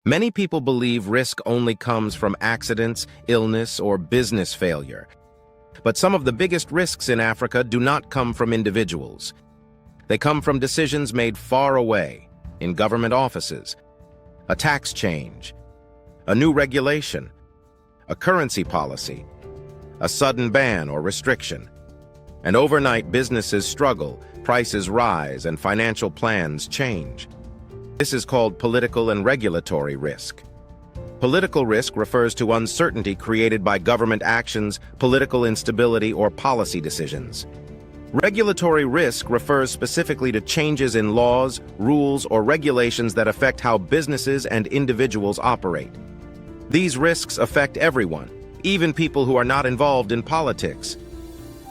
Many people believe risk only comes from accidents, illness, or business failure. But some of the biggest risks in Africa do not come from individuals. They come from decisions made far away, in government offices, a tax change, a new regulation, a currency policy, a sudden ban or restriction. And overnight, businesses struggle, prices rise, and financial plans change. This is called political and regulatory risk. Political risk refers to uncertainty created by government actions, political instability, or policy decisions. Regulatory risk refers specifically to changes in laws, rules, or regulations that affect how businesses and individuals operate. These risks affect everyone, even people who are not involved in politics.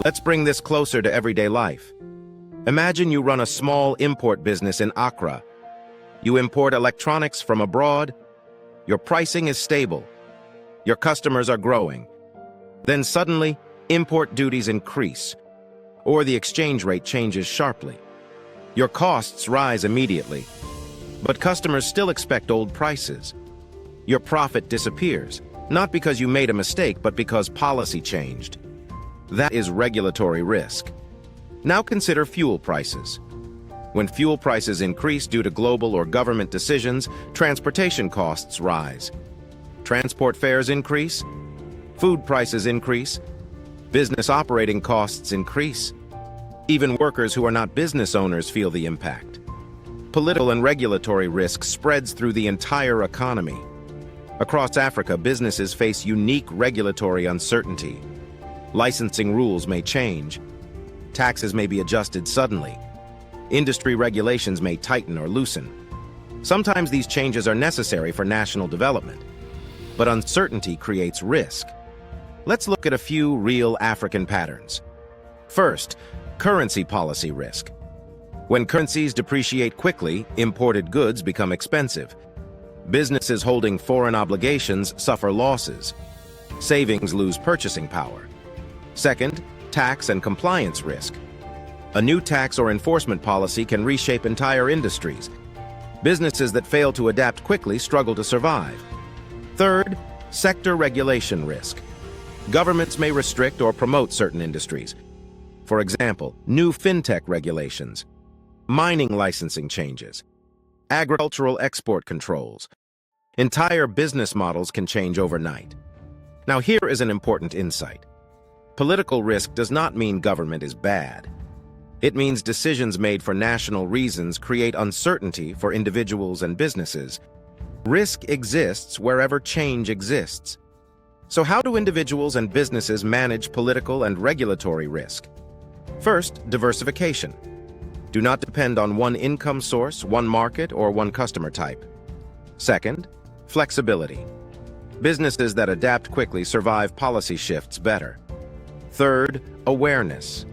Let's bring this closer to everyday life. Imagine you run a small import business in Accra. You import electronics from abroad. Your pricing is stable. Your customers are growing. Then suddenly, import duties increase, or the exchange rate changes sharply. Your costs rise immediately, but customers still expect old prices. Your profit disappears, not because you made a mistake, but because policy changed. That is regulatory risk. Now consider fuel prices. When fuel prices increase due to global or government decisions, transportation costs rise. Transport fares increase, food prices increase, business operating costs increase. Even workers who are not business owners feel the impact. Political and regulatory risk spreads through the entire economy. Across Africa, businesses face unique regulatory uncertainty. Licensing rules may change. Taxes may be adjusted suddenly. Industry regulations may tighten or loosen. Sometimes these changes are necessary for national development. But uncertainty creates risk. Let's look at a few real African patterns. First, currency policy risk. When currencies depreciate quickly, imported goods become expensive. Businesses holding foreign obligations suffer losses. Savings lose purchasing power. Second, tax and compliance risk. A new tax or enforcement policy can reshape entire industries. Businesses that fail to adapt quickly struggle to survive. Third, sector regulation risk. Governments may restrict or promote certain industries. For example, new fintech regulations, mining licensing changes, agricultural export controls. Entire business models can change overnight. Now here is an important insight. Political risk does not mean government is bad. It means decisions made for national reasons create uncertainty for individuals and businesses. Risk exists wherever change exists. So how do individuals and businesses manage political and regulatory risk? First, diversification. Do not depend on one income source, one market, or one customer type. Second, flexibility. Businesses that adapt quickly survive policy shifts better. Third, awareness.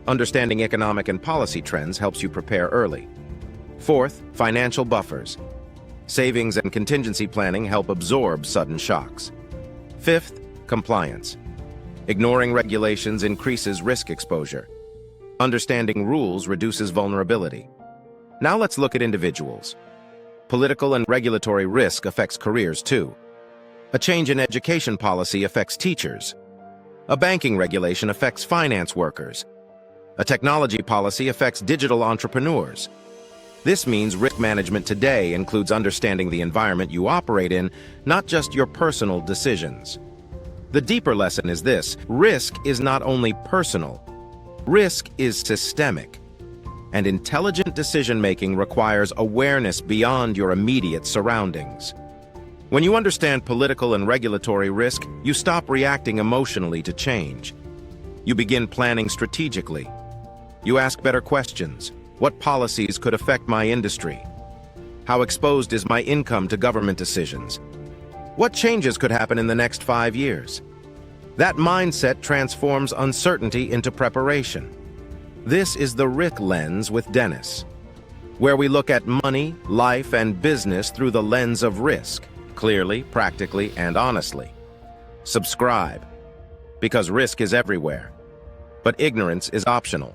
Understanding economic and policy trends helps you prepare early. Fourth, financial buffers. Savings and contingency planning help absorb sudden shocks. Fifth, compliance. Ignoring regulations increases risk exposure. Understanding rules reduces vulnerability. Now let's look at individuals. Political and regulatory risk affects careers too. A change in education policy affects teachers. A banking regulation affects finance workers. A technology policy affects digital entrepreneurs. This means risk management today includes understanding the environment you operate in, not just your personal decisions. The deeper lesson is this: risk is not only personal, risk is systemic. And intelligent decision-making requires awareness beyond your immediate surroundings. When you understand political and regulatory risk, you stop reacting emotionally to change. You begin planning strategically. You ask better questions. What policies could affect my industry? How exposed is my income to government decisions? What changes could happen in the next 5 years? That mindset transforms uncertainty into preparation. This is the risk lens with Dennis, where we look at money, life, and business through the lens of risk, clearly, practically, and honestly. Subscribe, because risk is everywhere, but ignorance is optional.